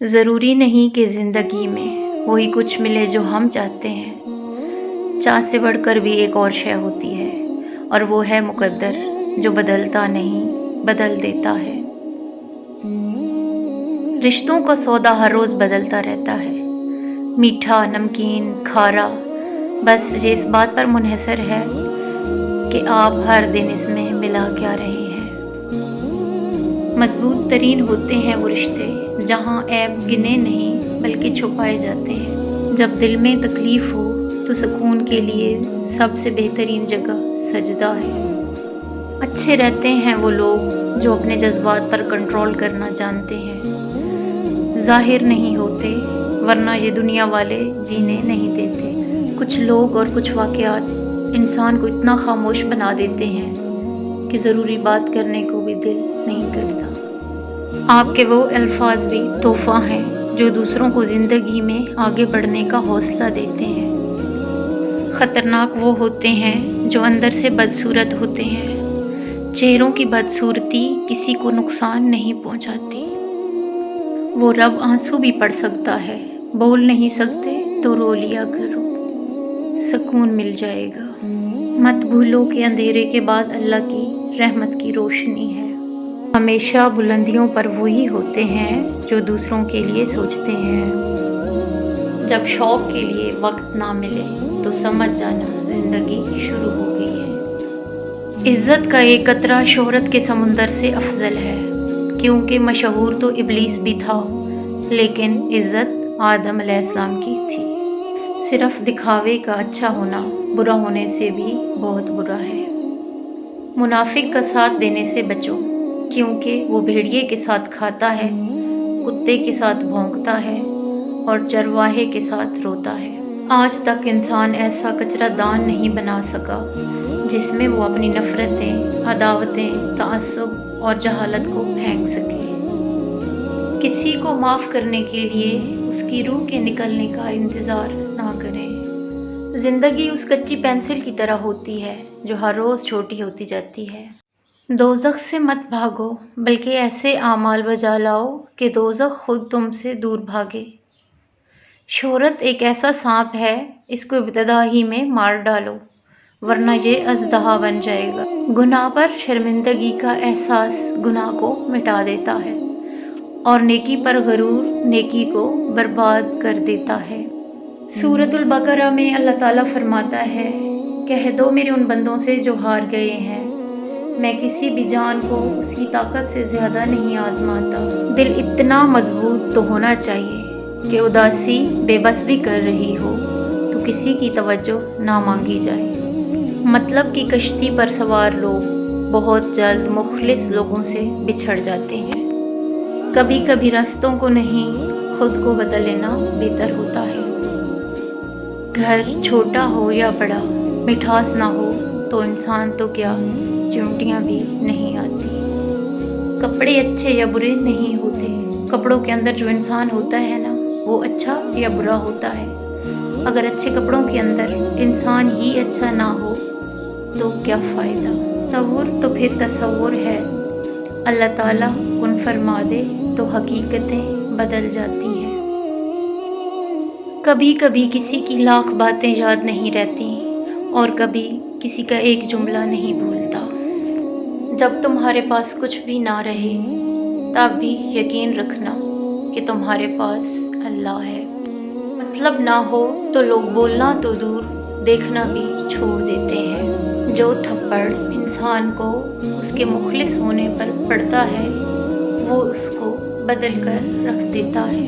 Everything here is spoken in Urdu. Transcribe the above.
ضروری نہیں کہ زندگی میں وہی کچھ ملے جو ہم چاہتے ہیں، چاہ سے بڑھ کر بھی ایک اور شے ہوتی ہے، اور وہ ہے مقدر، جو بدلتا نہیں بدل دیتا ہے۔ رشتوں کا سودا ہر روز بدلتا رہتا ہے، میٹھا، نمکین، کھارا، بس یہ اس بات پر منحصر ہے کہ آپ ہر دن اس میں ملا کیا رہے ہیں۔ مضبوط ترین ہوتے ہیں وہ رشتے جہاں عیب گنے نہیں بلکہ چھپائے جاتے ہیں۔ جب دل میں تکلیف ہو تو سکون کے لیے سب سے بہترین جگہ سجدہ ہے۔ اچھے رہتے ہیں وہ لوگ جو اپنے جذبات پر کنٹرول کرنا جانتے ہیں، ظاہر نہیں ہوتے ورنہ یہ دنیا والے جینے نہیں دیتے۔ کچھ لوگ اور کچھ واقعات انسان کو اتنا خاموش بنا دیتے ہیں کہ ضروری بات کرنے کو بھی دل نہیں کرتا۔ آپ کے وہ الفاظ بھی تحفہ ہیں جو دوسروں کو زندگی میں آگے بڑھنے کا حوصلہ دیتے ہیں۔ خطرناک وہ ہوتے ہیں جو اندر سے بدصورت ہوتے ہیں۔ چہروں کی بدصورتی کسی کو نقصان نہیں پہنچاتی۔ وہ رب آنسو بھی پڑھ سکتا ہے، بول نہیں سکتے تو رو لیا کرو، سکون مل جائے گا۔ مت بھولو کہ اندھیرے کے بعد اللہ کی رحمت کی روشنی ہے۔ ہمیشہ بلندیوں پر وہی ہوتے ہیں جو دوسروں کے لیے سوچتے ہیں۔ جب شوق کے لیے وقت نہ ملے تو سمجھ جانا زندگی شروع ہو گئی ہے۔ عزت کا ایک قطرہ شہرت کے سمندر سے افضل ہے، کیونکہ مشہور تو ابلیس بھی تھا، لیکن عزت آدم علیہ السلام کی تھی۔ صرف دکھاوے کا اچھا ہونا برا ہونے سے بھی بہت برا ہے۔ منافق کا ساتھ دینے سے بچو، کیونکہ وہ بھیڑیے کے ساتھ کھاتا ہے، کتے کے ساتھ بھونکتا ہے اور چرواہے کے ساتھ روتا ہے۔ آج تک انسان ایسا کچرا دان نہیں بنا سکا جس میں وہ اپنی نفرتیں، عداوتیں، تعصب اور جہالت کو پھینک سکے۔ کسی کو معاف کرنے کے لیے اس کی روح کے نکلنے کا انتظار نہ کریں۔ زندگی اس کچی پینسل کی طرح ہوتی ہے جو ہر روز چھوٹی ہوتی جاتی ہے۔ دوزخ سے مت بھاگو بلکہ ایسے اعمال بجا لاؤ کہ دوزخ خود تم سے دور بھاگے۔ شہرت ایک ایسا سانپ ہے، اس کو ابتدا ہی میں مار ڈالو ورنہ یہ اژدہا بن جائے گا۔ گناہ پر شرمندگی کا احساس گناہ کو مٹا دیتا ہے، اور نیکی پر غرور نیکی کو برباد کر دیتا ہے۔ سورۃ البقرہ میں اللہ تعالیٰ فرماتا ہے، کہہ دو میرے ان بندوں سے جو ہار گئے ہیں، میں کسی بھی جان کو اس کی طاقت سے زیادہ نہیں آزماتا۔ دل اتنا مضبوط تو ہونا چاہیے کہ اداسی بے بس بھی کر رہی ہو تو کسی کی توجہ نہ مانگی جائے۔ مطلب کی کشتی پر سوار لوگ بہت جلد مخلص لوگوں سے بچھڑ جاتے ہیں۔ کبھی کبھی رستوں کو نہیں خود کو بدل لینا بہتر ہوتا ہے۔ گھر چھوٹا ہو یا بڑا، مٹھاس نہ ہو تو انسان تو کیا چونٹیاں بھی نہیں آتی۔ کپڑے اچھے یا برے نہیں ہوتے، کپڑوں کے اندر جو انسان ہوتا ہے نا، وہ اچھا یا برا ہوتا ہے۔ اگر اچھے کپڑوں کے اندر انسان ہی اچھا نہ ہو تو کیا فائدہ۔ تصور تو پھر تصور ہے، اللہ تعالیٰ کن فرما دے تو حقیقتیں بدل جاتی ہیں۔ کبھی کبھی کسی کی لاکھ باتیں یاد نہیں رہتی اور کبھی کسی کا ایک جملہ نہیں بھولتا۔ جب تمہارے پاس کچھ بھی نہ رہے تب بھی یقین رکھنا کہ تمہارے پاس اللہ ہے۔ مطلب نہ ہو تو لوگ بولنا تو دور دیکھنا بھی چھوڑ دیتے ہیں۔ جو تھپڑ انسان کو اس کے مخلص ہونے پر پڑتا ہے وہ اس کو بدل کر رکھ دیتا ہے۔